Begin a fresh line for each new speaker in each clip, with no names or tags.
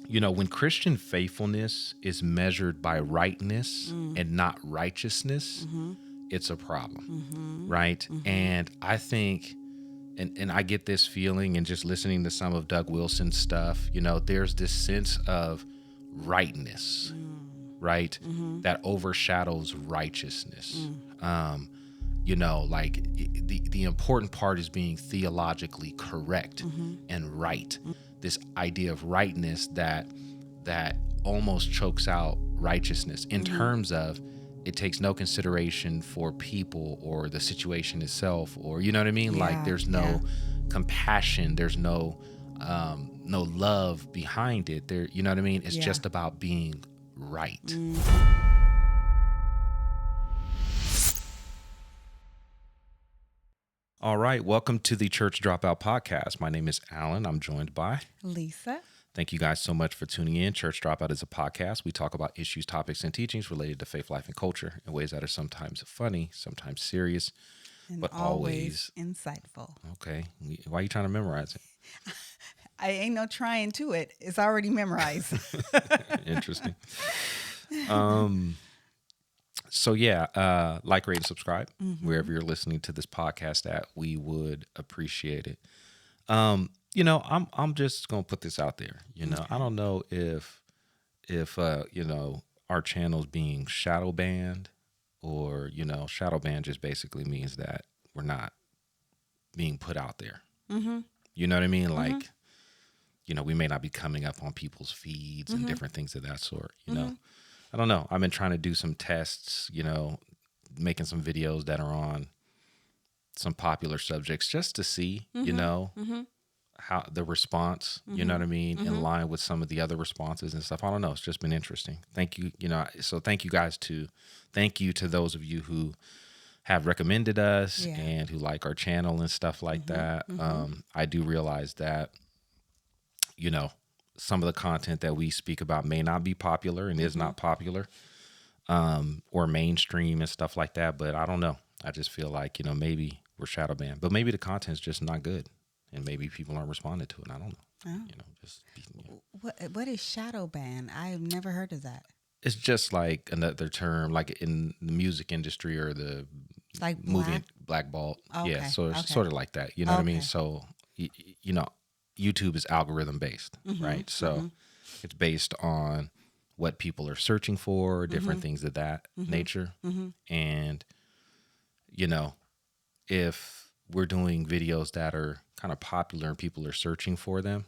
When Christian faithfulness is measured by rightness and not righteousness, it's a problem, right? And I think, and I get this feeling, and just listening to some of Doug Wilson's stuff, there's this sense of rightness, right? That overshadows righteousness. Like the important part is being theologically correct and right. This idea of rightness that almost chokes out righteousness in terms of it takes no consideration for people or the situation itself, or you know what I mean? Like there's no compassion, there's no love behind it. There, you know what I mean? It's just about being right. All right, welcome to the Church Dropout podcast. My name is Alan. I'm joined by
Lisa.
Thank you guys so much for tuning in. Church Dropout is a podcast. We talk about issues, topics, and teachings related to faith, life, and culture in ways that are sometimes funny, sometimes serious,
And
but always
insightful.
Okay. Why are you trying to memorize it?
I ain't no trying to it. It's already memorized.
Interesting. So like, rate, and subscribe wherever you're listening to this podcast at. We would appreciate it. I'm just gonna put this out there.
Okay.
I don't know if our channel's being shadow banned, or shadow ban just basically means that we're not being put out there. You know what I mean? Like, we may not be coming up on people's feeds and different things of that sort. I don't know. I've been trying to do some tests, making some videos that are on some popular subjects just to see, how the response, you know what I mean, in line with some of the other responses and stuff. I don't know. It's just been interesting. Thank you. So thank you to those of you who have recommended us and who like our channel and stuff like that. I do realize that, some of the content that we speak about may not be popular and is not popular, or mainstream and stuff like that. But I don't know. I just feel like, maybe we're shadow banned, but maybe the content's just not good and maybe people aren't responding to it. I don't know.
What is shadow ban? I've never heard of that.
It's just like another term, like in the music industry or the
Like
movie blackballed.
Okay.
Yeah. So it's sort of like that. You know what I mean? So, YouTube is algorithm based, right? So it's based on what people are searching for, different things of that nature. And, if we're doing videos that are kind of popular and people are searching for them,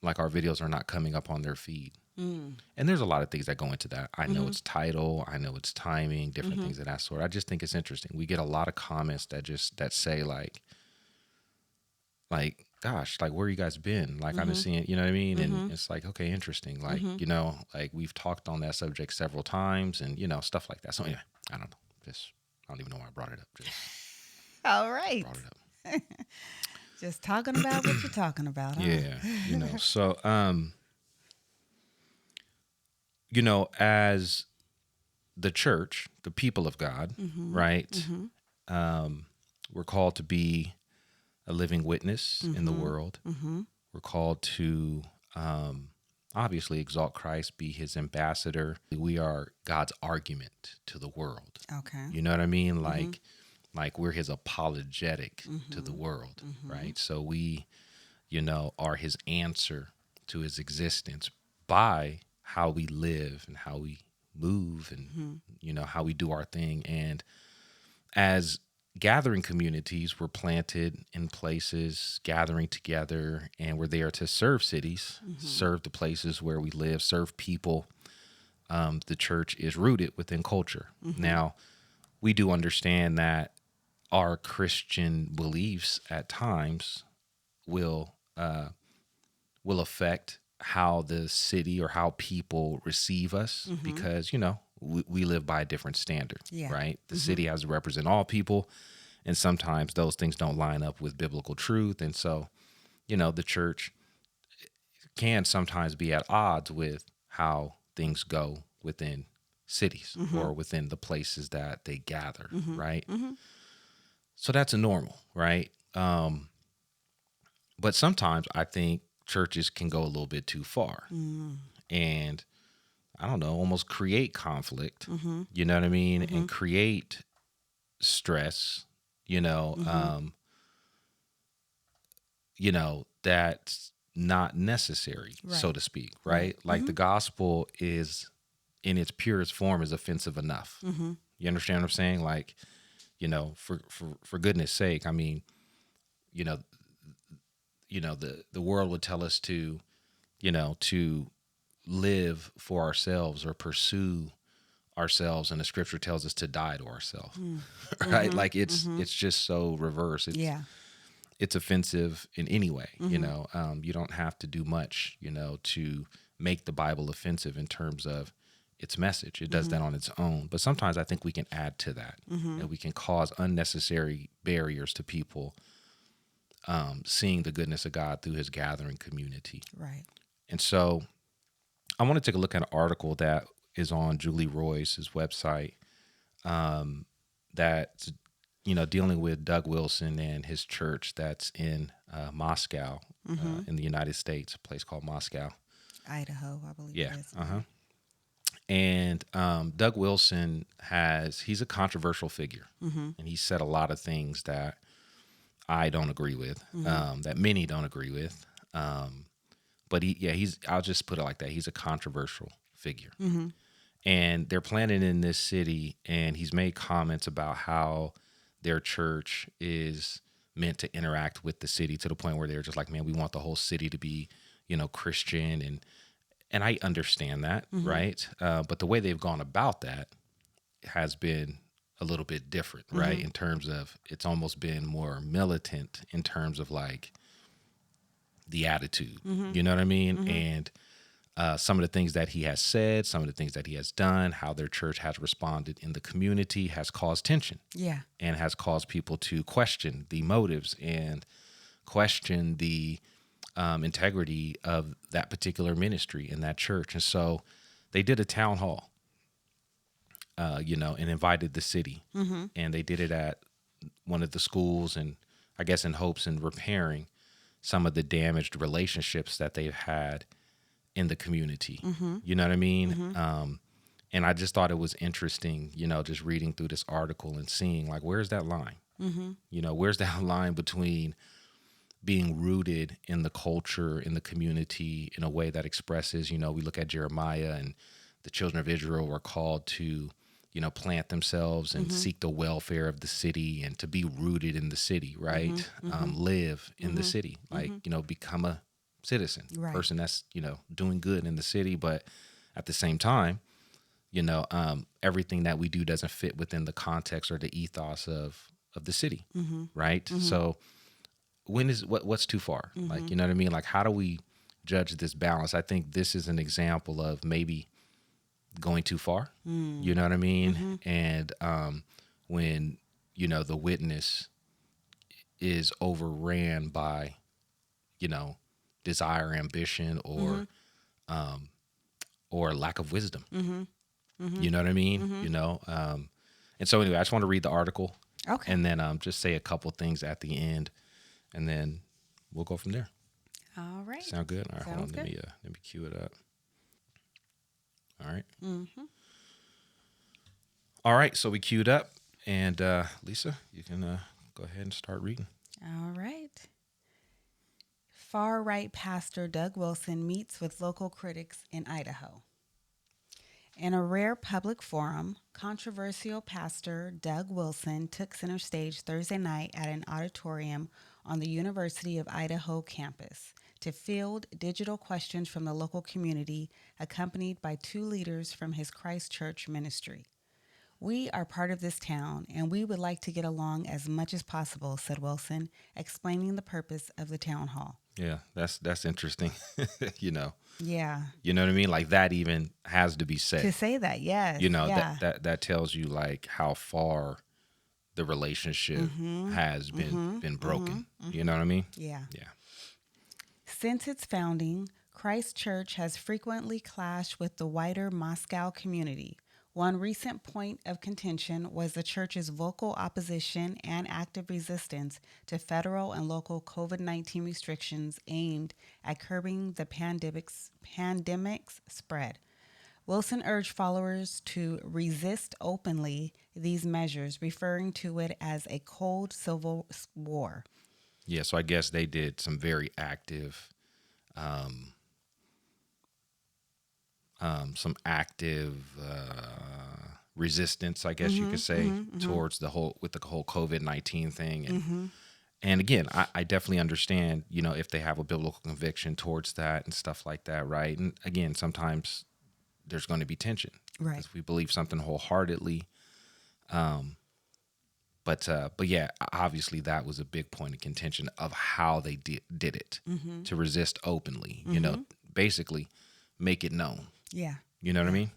like our videos are not coming up on their feed. And there's a lot of things that go into that. I know it's title, I know it's timing, different things of that sort. I just think it's interesting. We get a lot of comments that say like, gosh, like, where you guys been? Like, I've been seeing, you know what I mean? And it's like, okay, interesting. Like, like we've talked on that subject several times and, stuff like that. So anyway, I don't know. I don't even know why I brought it up.
All right.
Brought it up.
Just talking about what you're talking about. Huh?
Yeah. So, as the church, the people of God, right? We're called to be a living witness in the world. We're called to obviously exalt Christ, be his ambassador. We are God's argument to the world.
Okay.
You know what I mean? Like we're his apologetic to the world, right? So we, are his answer to his existence by how we live and how we move and, how we do our thing. And as gathering communities, we're planted in places, gathering together, and we're there to serve cities, serve the places where we live, serve people. The church is rooted within culture. Now, we do understand that our Christian beliefs at times will affect how the city or how people receive us because, we live by a different standard, right? The city has to represent all people, and sometimes those things don't line up with biblical truth. And so, the church can sometimes be at odds with how things go within cities or within the places that they gather, right? So that's a normal, right? But sometimes I think churches can go a little bit too far. And I don't know, almost create conflict, you know what I mean? And create stress, that's not necessary, so to speak, right? Like the gospel is in its purest form is offensive enough. You understand what I'm saying? Like, for goodness sake, I mean, the world would tell us to live for ourselves or pursue ourselves, and the scripture tells us to die to ourselves. Right? Like it's just so reverse. It's offensive in any way. You don't have to do much, to make the Bible offensive in terms of its message. It does that on its own. But sometimes I think we can add to that, and we can cause unnecessary barriers to people seeing the goodness of God through his gathering community.
Right.
And so I want to take a look at an article that is on Julie Royce's website that's, dealing with Doug Wilson and his church that's in Moscow, in the United States, a place called Moscow.
Idaho, I believe
Yeah.
it is.
And Doug Wilson he's a controversial figure, and he said a lot of things that I don't agree with, that many don't agree with. But I'll just put it like that. He's a controversial figure. And they're planning in this city, and he's made comments about how their church is meant to interact with the city to the point where they're just like, man, we want the whole city to be, Christian. And I understand that, right? But the way they've gone about that has been a little bit different, right? In terms of, it's almost been more militant in terms of like the attitude, you know what I mean? And some of the things that he has said, some of the things that he has done, how their church has responded in the community has caused tension.
Yeah.
And has caused people to question the motives and question the integrity of that particular ministry in that church. And so they did a town hall, and invited the city. And they did it at one of the schools, and I guess in hopes in repairing some of the damaged relationships that they've had in the community. You know what I mean? And I just thought it was interesting, just reading through this article and seeing like, where's that line? Where's that line between being rooted in the culture, in the community, in a way that expresses, we look at Jeremiah, and the children of Israel were called to, plant themselves and seek the welfare of the city and to be rooted in the city, right? Live in the city, like, become a citizen,
Right.
person that's, doing good in the city. But at the same time, everything that we do doesn't fit within the context or the ethos of the city, right? So what's too far? Like, you know what I mean? Like, how do we judge this balance? I think this is an example of maybe going too far, you know what I mean? And when, the witness is overran by, desire, ambition, or lack of wisdom. You know what I mean? And so anyway, I just want to read the article.
Okay.
And then just say a couple things at the end, and then we'll go from there.
All right.
Sound good? All right,
Sounds
hold on.
good.
Let me cue it up. All right. All right, so we queued up, and Lisa, you can go ahead and start reading.
All right. Far-right pastor Doug Wilson meets with local critics in Idaho. In a rare public forum, controversial pastor Doug Wilson took center stage Thursday night at an auditorium on the University of Idaho campus to field digital questions from the local community, accompanied by two leaders from his Christchurch ministry. "We are part of this town, and we would like to get along as much as possible," said Wilson, explaining the purpose of the town hall.
Yeah, that's interesting.
Yeah.
You know what I mean? Like, that even has to be said.
To say that, yes.
That tells you like how far the relationship has been broken. You know what I mean?
Yeah.
Yeah.
Since its founding, Christchurch has frequently clashed with the wider Moscow community. One recent point of contention was the church's vocal opposition and active resistance to federal and local COVID-19 restrictions aimed at curbing the pandemic's spread. Wilson urged followers to resist openly these measures, referring to it as a cold civil war.
Yeah, so I guess they did some very active, some active resistance, I guess you could say, towards the whole COVID-19 thing. And again, I definitely understand, if they have a biblical conviction towards that and stuff like that, right? And again, sometimes there's going to be tension,
Right.
if we believe something wholeheartedly. But yeah, obviously that was a big point of contention of how they did it, to resist openly, basically make it known.
Yeah.
You know what I mean?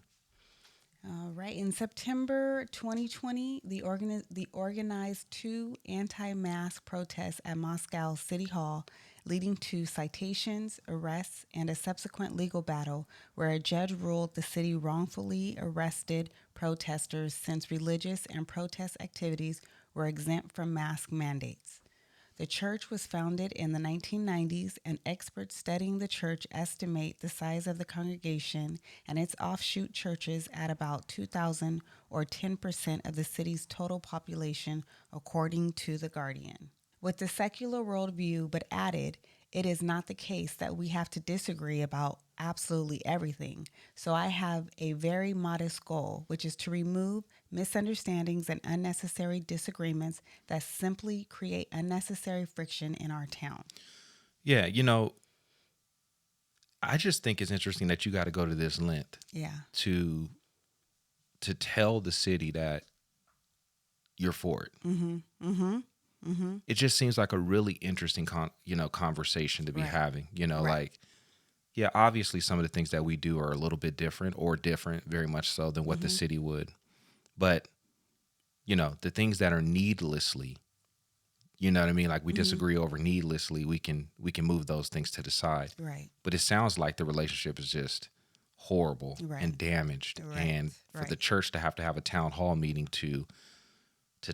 All right. In September 2020, the organized 2 anti-mask protests at Moscow City Hall, leading to citations, arrests, and a subsequent legal battle where a judge ruled the city wrongfully arrested protesters since religious and protest activities were exempt from mask mandates. The church was founded in the 1990s, and experts studying the church estimate the size of the congregation and its offshoot churches at about 2,000 or 10% of the city's total population, according to The Guardian. With the secular worldview, but added, it is not the case that we have to disagree about absolutely everything. So I have a very modest goal, which is to remove misunderstandings and unnecessary disagreements that simply create unnecessary friction in our town.
Yeah, I just think it's interesting that you got to go to this length, to tell the city that you're for it. It just seems like a really interesting conversation to be having. Like, yeah, obviously some of the things that we do are a little bit different, very much so, than what the city would. But the things that are needlessly, you know what I mean? Like, we disagree over needlessly, we can move those things to the side.
Right.
But it sounds like the relationship is just horrible and damaged. And for the church to have a town hall meeting to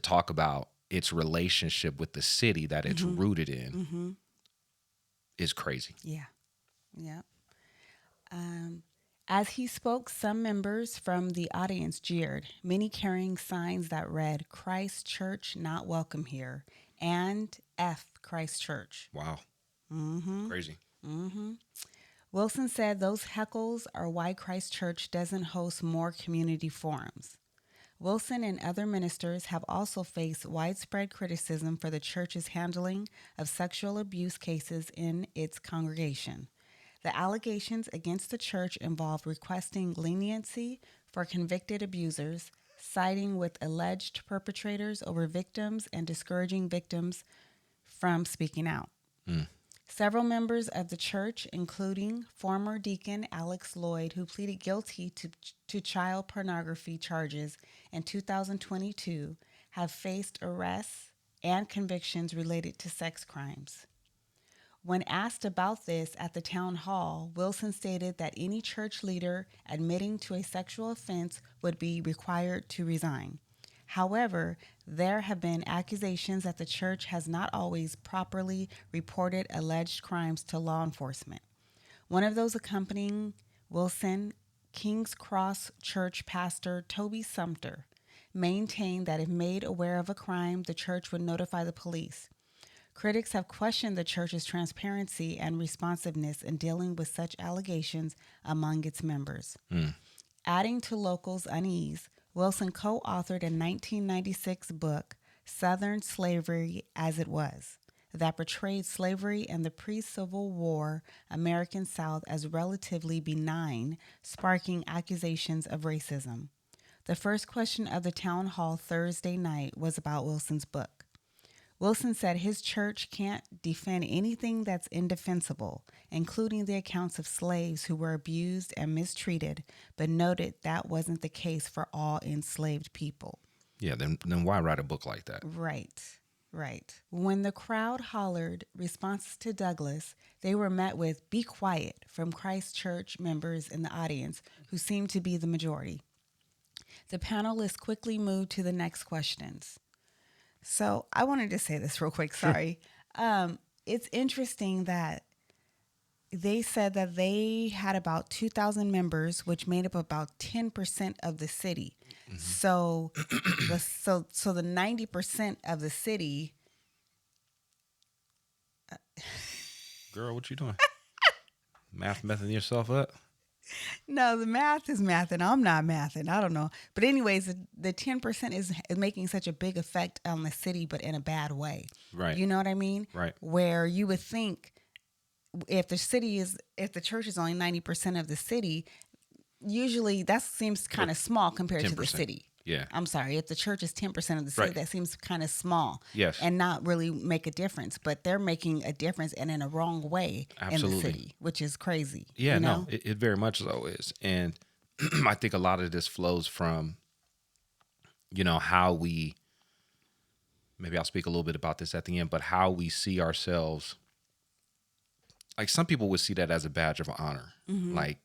talk about its relationship with the city that it's rooted in is crazy.
Yeah. Yeah. As he spoke, some members from the audience jeered, many carrying signs that read, "Christ Church not welcome here," and "F Christ Church."
Wow. Crazy.
Wilson said those heckles are why Christ Church doesn't host more community forums. Wilson and other ministers have also faced widespread criticism for the church's handling of sexual abuse cases in its congregation. The allegations against the church involved requesting leniency for convicted abusers, siding with alleged perpetrators over victims, and discouraging victims from speaking out. Several members of the church, including former deacon Alex Lloyd, who pleaded guilty to child pornography charges in 2022, have faced arrests and convictions related to sex crimes. When asked about this at the town hall, Wilson stated that any church leader admitting to a sexual offense would be required to resign. However, there have been accusations that the church has not always properly reported alleged crimes to law enforcement. One of those accompanying Wilson, King's Cross Church pastor Toby Sumter, maintained that if made aware of a crime, the church would notify the police. Critics have questioned the church's transparency and responsiveness in dealing with such allegations among its members. Adding to locals' unease, Wilson co-authored a 1996 book, Southern Slavery as It Was, that portrayed slavery in the pre-Civil War American South as relatively benign, sparking accusations of racism. The first question of the town hall Thursday night was about Wilson's book. Wilson said his church can't defend anything that's indefensible, including the accounts of slaves who were abused and mistreated, but noted that wasn't the case for all enslaved people.
Yeah, then why write a book like that?
Right. When the crowd hollered responses to Douglas, they were met with "Be quiet" from Christ Church members in the audience, who seemed to be the majority. The panelists quickly moved to the next questions. So I wanted to say this real quick. Sorry. It's interesting that they said that they had about 2,000 members, which made up about 10% of the city. Mm-hmm. So the 90% of the city.
Girl, what you doing? Mathing yourself up?
No, the math is math, and I'm not mathing. I don't know. But anyways, the 10% is making such a big effect on the city, but in a bad way.
Right.
You know what I mean?
Right.
Where you would think if the church is only 90% of the city, usually that seems kind of small compared 10%. To the city.
Yeah.
I'm sorry. If the church is 10% of the city, that seems kind of small.
Yes.
And not really make a difference. But they're making a difference and in a wrong way.
Absolutely.
In the city, which is crazy.
Yeah,
you know?
No, it very much so is. And I think a lot of this flows from, how we, maybe I'll speak a little bit about this at the end, but how we see ourselves. Like some people would see that as a badge of honor. Mm-hmm. Like,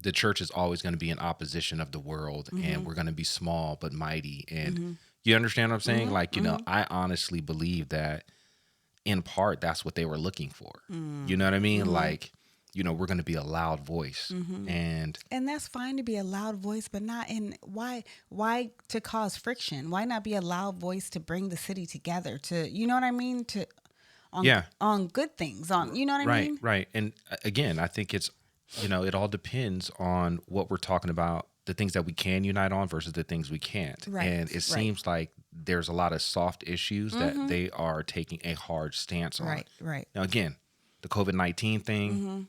the church is always going to be in opposition of the world, mm-hmm. and we're going to be small but mighty. And mm-hmm. you understand what I'm saying? Mm-hmm. Like, mm-hmm. I honestly believe that in part that's what they were looking for. Mm-hmm. You know what I mean? Mm-hmm. Like, we're going to be a loud voice. Mm-hmm. And
that's fine to be a loud voice, but not in why to cause friction? Why not be a loud voice to bring the city together to, you know what I mean? On good things, you know what I mean?
Right. And again, I think it's, it all depends on what we're talking about, the things that we can unite on versus the things we can't. Right. And it seems like there's a lot of soft issues mm-hmm. that they are taking a hard stance on.
Right.
Now, again, the COVID-19 thing, mm-hmm.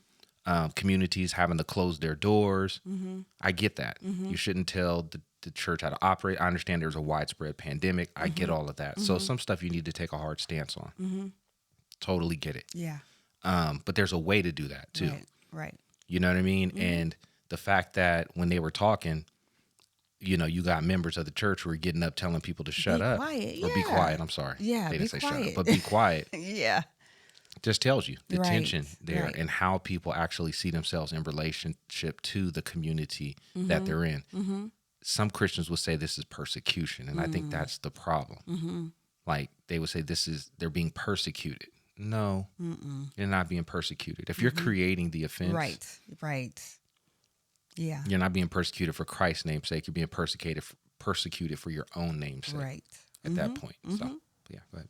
Communities having to close their doors. Mm-hmm. I get that. Mm-hmm. You shouldn't tell the church how to operate. I understand there's a widespread pandemic. I mm-hmm. get all of that. Mm-hmm. So some stuff you need to take a hard stance on. Mm-hmm. Totally get it.
Yeah.
But there's a way to do that too.
Right.
You know what I mean? Mm-hmm. And the fact that when they were talking, you got members of the church who were getting up telling people to shut up.
Quiet.
Or be quiet. I'm sorry.
Yeah.
They didn't say
quiet.
shut up, but be quiet.
Yeah.
Just tells you the tension there and how people actually see themselves in relationship to the community mm-hmm. that they're in. Mm-hmm. Some Christians would say this is persecution. And I think that's the problem. Mm-hmm. Like they would say they're being persecuted. No, mm-mm. You're not being persecuted. If you're mm-hmm. creating the offense.
Right. Yeah.
You're not being persecuted for Christ's name's sake. You're being persecuted for your own name's sake.
Right.
At that point. Mm-hmm. So, yeah, go ahead.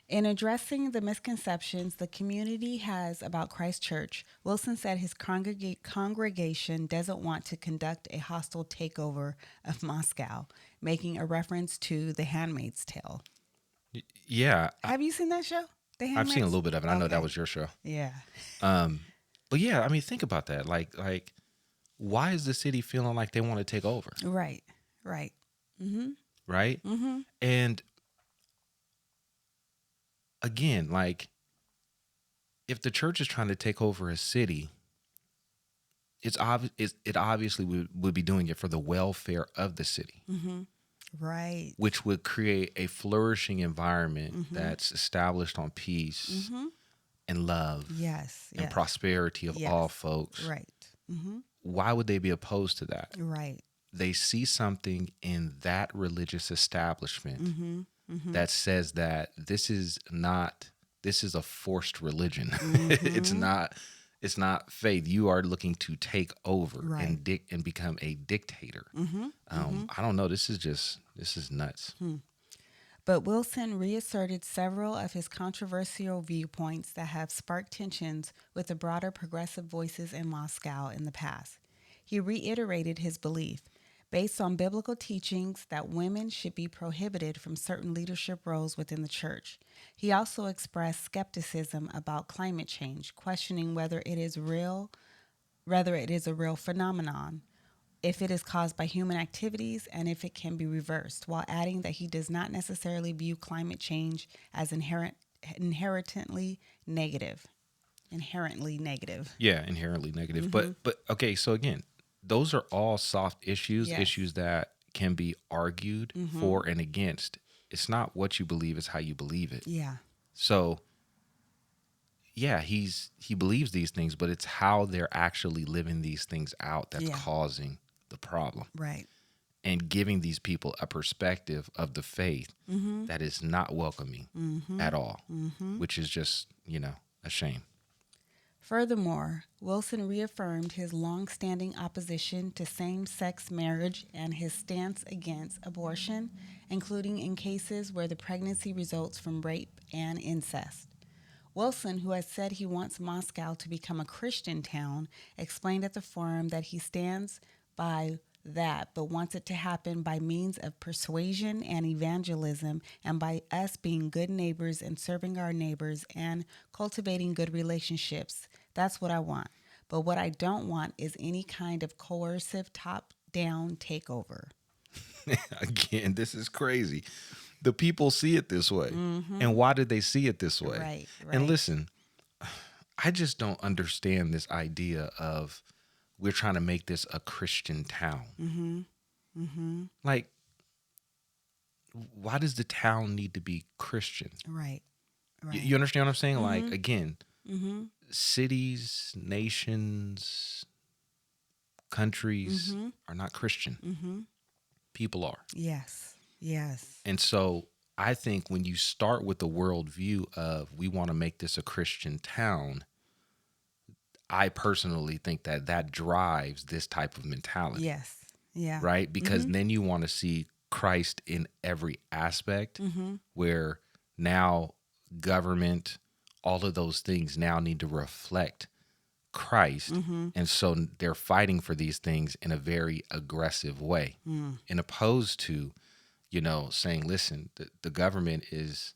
In addressing the misconceptions the community has about Christ Church, Wilson said his congregation doesn't want to conduct a hostile takeover of Moscow, making a reference to The Handmaid's Tale.
Yeah.
Have you seen that show?
I've seen a little bit of it. I know that was your show.
Yeah.
But yeah, I mean, think about that. Like, why is the city feeling like they want to take over?
Right. Mm-hmm.
Right? Mm-hmm. And again, like, if the church is trying to take over a city, it obviously would be doing it for the welfare of the city. Mm-hmm.
Right.
Which would create a flourishing environment mm-hmm. that's established on peace mm-hmm. and love.
Yes.
And prosperity of all folks.
Right. Mm-hmm.
Why would they be opposed to that?
Right.
They see something in that religious establishment mm-hmm. Mm-hmm. that says that this is a forced religion. Mm-hmm. It's not faith. You are looking to take over and become a dictator. Mm-hmm. I don't know. This is nuts.
But Wilson reasserted several of his controversial viewpoints that have sparked tensions with the broader progressive voices in Moscow in the past. He reiterated his belief, based on biblical teachings, that women should be prohibited from certain leadership roles within the church. He also expressed skepticism about climate change, questioning whether it is a real phenomenon, if it is caused by human activities, and if it can be reversed, while adding that he does not necessarily view climate change as inherently negative.
Yeah, inherently negative. Mm-hmm. But okay, so again, those are all soft issues, issues that can be argued mm-hmm. for and against. It's not what you believe, it's how you believe it.
Yeah.
So, yeah, he believes these things, but it's how they're actually living these things out that's causing the problem.
Right.
And giving these people a perspective of the faith that is not welcoming at all, which is just, a shame.
Furthermore, Wilson reaffirmed his long-standing opposition to same-sex marriage and his stance against abortion, including in cases where the pregnancy results from rape and incest. Wilson, who has said he wants Moscow to become a Christian town, explained at the forum that he stands by that, but wants it to happen by means of persuasion and evangelism, and by us being good neighbors and serving our neighbors and cultivating good relationships. That's what I want. But what I don't want is any kind of coercive top-down takeover.
Again, this is crazy. The people see it this way. And why did they see it this way?
Right.
And listen, I just don't understand this idea of we're trying to make this a Christian town. Like, why does the town need to be Christian?
Right.
You understand what I'm saying? Like, again, cities, nations, countries are not Christian. People are.
Yes.
And so I think when you start with the worldview of we want to make this a Christian town, I personally think that drives this type of mentality.
Yes. Yeah.
Right? Because then you want to see Christ in every aspect, where now government, all of those things now need to reflect Christ. And so they're fighting for these things in a very aggressive way, in opposed to, saying, listen, the government is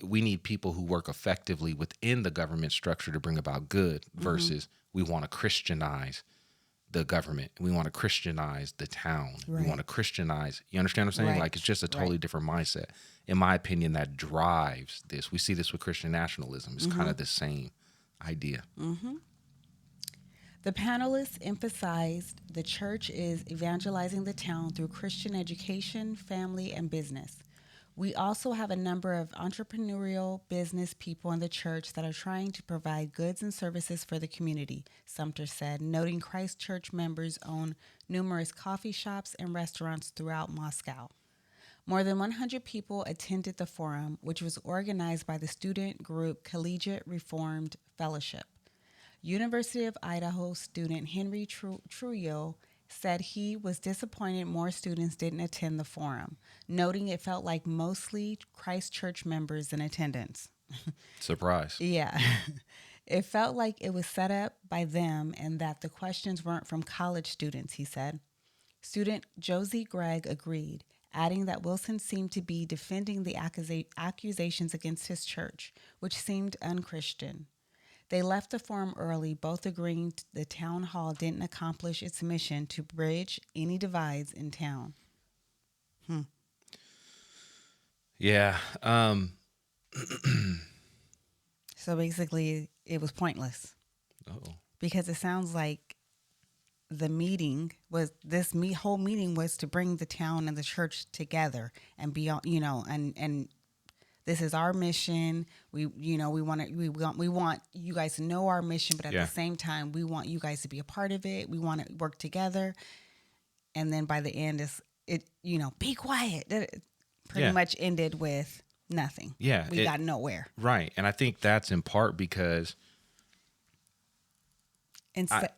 we need people who work effectively within the government structure to bring about good, versus we want to Christianize the government. We want to Christianize the town.
Right.
We want to Christianize. You understand what I'm saying?
Right.
Like, it's just a totally different mindset. In my opinion, that drives this. We see this with Christian nationalism. It's kind of the same idea.
The panelists emphasized the church is evangelizing the town through Christian education, family, and business. We also have a number of entrepreneurial business people in the church that are trying to provide goods and services for the community, Sumter said, noting Christ Church members own numerous coffee shops and restaurants throughout Moscow. More than 100 people attended the forum, which was organized by the student group Collegiate Reformed Fellowship. University of Idaho student Henry Trujillo said he was disappointed more students didn't attend the forum, noting it felt like mostly Christ Church members in attendance.
Surprise.
Yeah. It felt like it was set up by them and that the questions weren't from college students, he said. Student Josie Gregg agreed, adding that Wilson seemed to be defending the accusations against his church, which seemed unchristian. They left the forum early, both agreeing the town hall didn't accomplish its mission to bridge any divides in town.
Yeah.
So basically, it was pointless.
Uh-oh.
Because it sounds like the meeting was, whole meeting was to bring the town and the church together and be, and this is our mission. We want you guys to know our mission, but at the same time, we want you guys to be a part of it. We want to work together. And then by the end, be quiet. It pretty much ended with nothing.
Yeah.
We got nowhere.
Right. And I think that's in part because I'm sorry.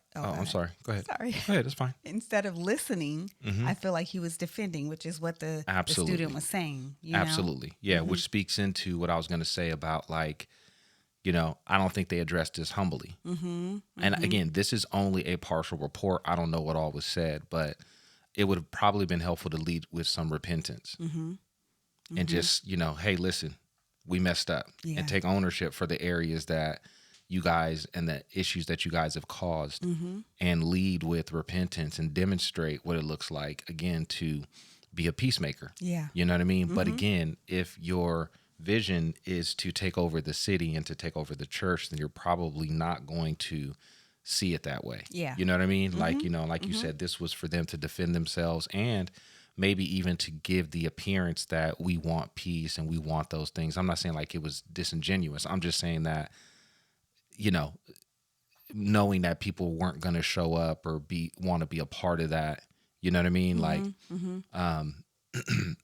Go ahead.
Sorry.
Go ahead. It's fine.
Instead of listening, I feel like he was defending, which is what the student was saying.
Absolutely. Yeah. Which speaks into what I was going to say about, like, I don't think they addressed this humbly. And again, this is only a partial report. I don't know what all was said, but it would have probably been helpful to lead with some repentance and just, hey, listen, we messed up, and take ownership for the areas that you guys and the issues that you guys have caused, and lead with repentance and demonstrate what it looks like, again, to be a peacemaker.
Yeah.
You know what I mean? But again, if your vision is to take over the city and to take over the church, then you're probably not going to see it that way.
Yeah.
You know what I mean? Like, you said, this was for them to defend themselves and maybe even to give the appearance that we want peace and we want those things. I'm not saying like it was disingenuous. I'm just saying that, knowing that people weren't going to show up or want to be a part of that. You know what I mean? Like,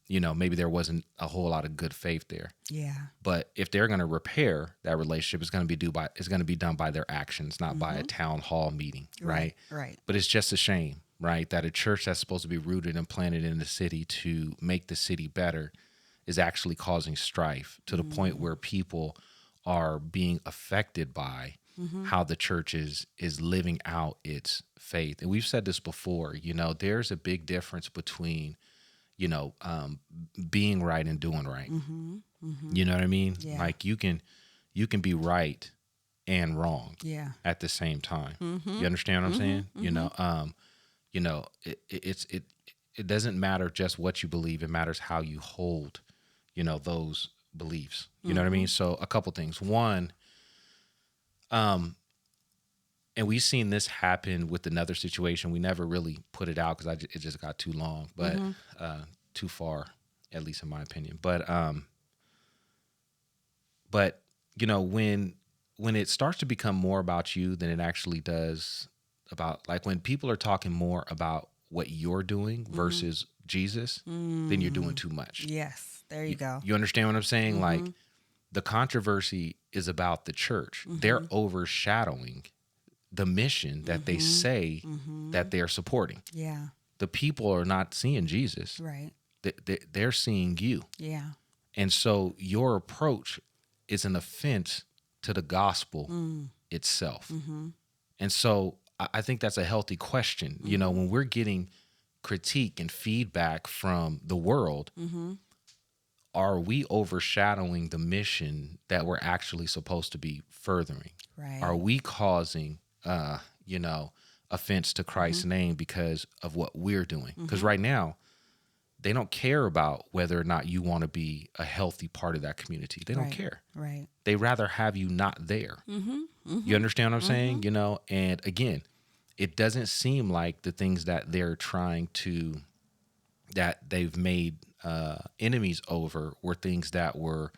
maybe there wasn't a whole lot of good faith there.
Yeah.
But if they're going to repair that relationship, it's going to be done by their actions, not by a town hall meeting, right?
Right.
But it's just a shame, right, that a church that's supposed to be rooted and planted in the city to make the city better is actually causing strife to the point where people are being affected by how the church is living out its faith. And we've said this before, there's a big difference between, being right and doing right. You know what I mean?
Yeah.
Like you can be right and wrong at the same time. You understand what I'm saying? It doesn't matter just what you believe. It matters how you hold, those beliefs. You know what I mean? So a couple things. One, and we've seen this happen with another situation. We never really put it out because it just got too long, but too far, at least in my opinion. But when it starts to become more about you than it actually does about, like, when people are talking more about what you're doing versus Jesus, then you're doing too much.
Yes, there you go.
You understand what I'm saying? Like, the controversy is about the church. They're overshadowing the mission that they say that they're supporting.
Yeah.
The people are not seeing Jesus.
Right.
They're seeing you.
Yeah.
And so your approach is an offense to the gospel itself. And so I think that's a healthy question. When we're getting critique and feedback from the world, are we overshadowing the mission that we're actually supposed to be furthering?
Right.
Are we causing, offense to Christ's name because of what we're doing? Because right now, they don't care about whether or not you want to be a healthy part of that community. They don't care.
Right.
They rather have you not there. You understand what I'm saying? And again, it doesn't seem like the things that they're that they've made enemies over were things that were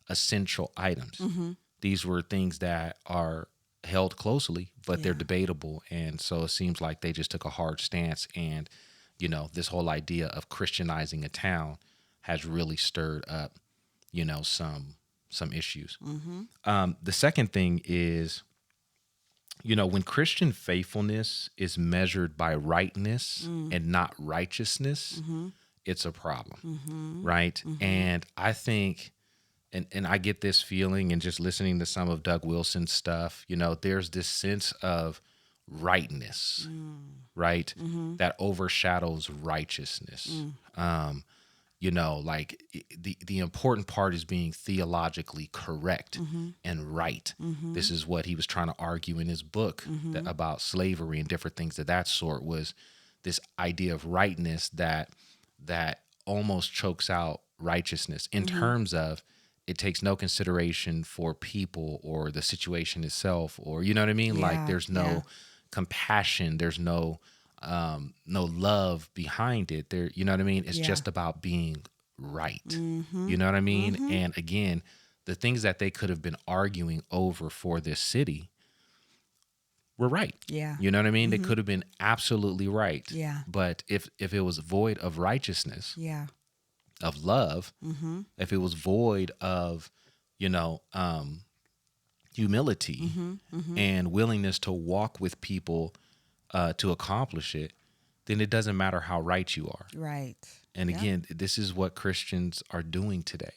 essential items. These were things that are held closely, but they're debatable. And so it seems like they just took a hard stance. And, this whole idea of Christianizing a town has really stirred up, some issues. The second thing is, when Christian faithfulness is measured by rightness and not righteousness, it's a problem, right? And I think, and I get this feeling, and just listening to some of Doug Wilson's stuff, there's this sense of rightness, right? That overshadows righteousness. Like the important part is being theologically correct and right. This is what he was trying to argue in his book about slavery and different things of that sort, was this idea of rightness that almost chokes out righteousness in terms of it takes no consideration for people or the situation itself, or, you know what I mean? Like, there's no compassion, there's no love behind it. There, you know what I mean? It's just about being right. You know what I mean? And again, the things that they could have been arguing over for this city were right.
Yeah.
You know what I mean? They could have been absolutely right.
Yeah.
But if it was void of righteousness, of love, if it was void of, humility and willingness to walk with people to accomplish it, then it doesn't matter how right you are.
Right.
And again, this is what Christians are doing today.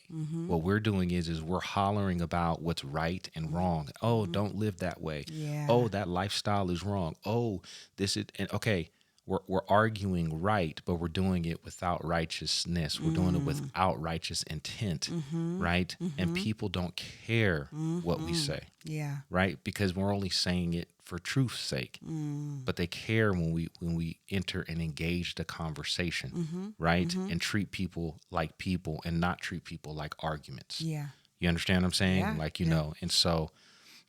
What we're doing is we're hollering about what's right and wrong. Oh, don't live that way.
Yeah.
Oh, that lifestyle is wrong. Oh, this is, and okay, we're arguing right, but we're doing it without righteousness. We're doing it without righteous intent, right? And people don't care what we say.
Yeah.
Right? Because we're only saying it for truth's sake. But they care when we enter and engage the conversation, right? And treat people like people and not treat people like arguments.
Yeah.
You understand what I'm saying?
Yeah.
Like, and so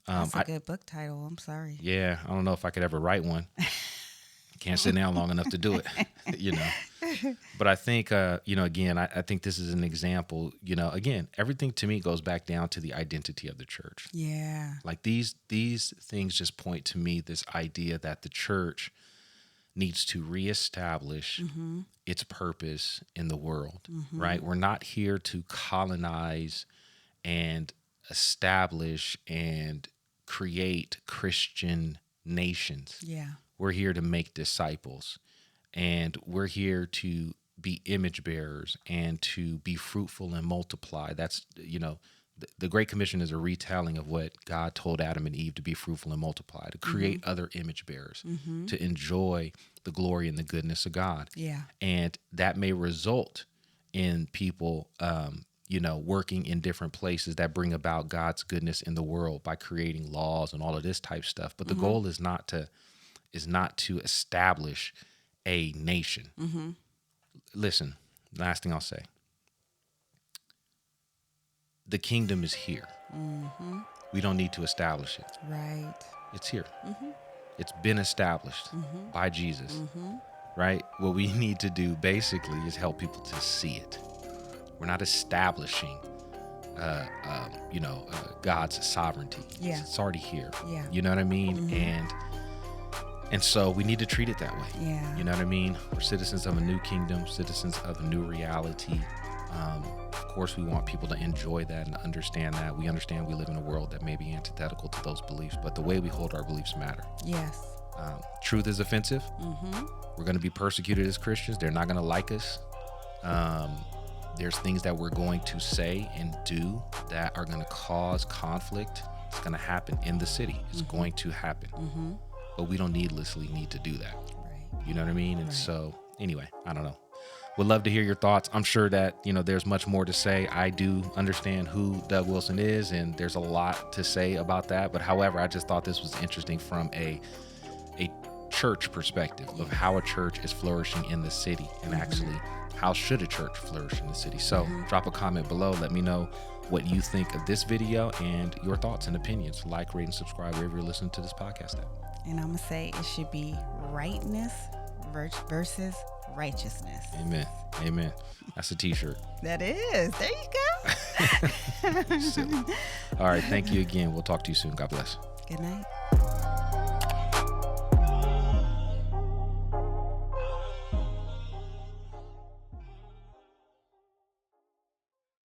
That's a good book title. I'm sorry.
yeah, I don't know if I could ever write one. Can't sit down long enough to do it, you know. But I think, again, I think this is an example, again, everything to me goes back down to the identity of the church.
Yeah.
Like these things just point to me this idea that the church needs to reestablish its purpose in the world, right? We're not here to colonize and establish and create Christian nations.
Yeah.
We're here to make disciples, and we're here to be image bearers and to be fruitful and multiply. That's, the Great Commission is a retelling of what God told Adam and Eve to be fruitful and multiply, to create other image bearers, to enjoy the glory and the goodness of God.
Yeah.
And that may result in people, working in different places that bring about God's goodness in the world by creating laws and all of this type stuff. But the goal is not to establish a nation. Listen, last thing I'll say. The kingdom is here. We don't need to establish it.
Right.
It's here. It's been established by Jesus, right? What we need to do basically is help people to see it. We're not establishing, God's sovereignty.
Yeah.
It's already here.
Yeah.
You know what I mean? And so we need to treat it that way.
Yeah.
You know what I mean? We're citizens of a new kingdom, citizens of a new reality. Of course, we want people to enjoy that and understand that. We understand we live in a world that may be antithetical to those beliefs, but the way we hold our beliefs matter.
Yes.
Truth is offensive. We're going to be persecuted as Christians. They're not going to like us. There's things that we're going to say and do that are going to cause conflict. It's going to happen in the city. It's going to happen. But we don't needlessly need to do that.
Right.
You know what I mean? And so, anyway, I don't know. Would love to hear your thoughts. I'm sure that, there's much more to say. I do understand who Doug Wilson is, and there's a lot to say about that. But however, I just thought this was interesting from a church perspective of how a church is flourishing in the city, and actually how should a church flourish in the city. So drop a comment below. Let me know what you think of this video and your thoughts and opinions. Like, rate, and subscribe wherever you're listening to this podcast at.
And I'm going to say it should be rightness versus righteousness.
Amen. That's a t-shirt.
That is. There you go.
Silly. All right. Thank you again. We'll talk to you soon. God bless.
Good night.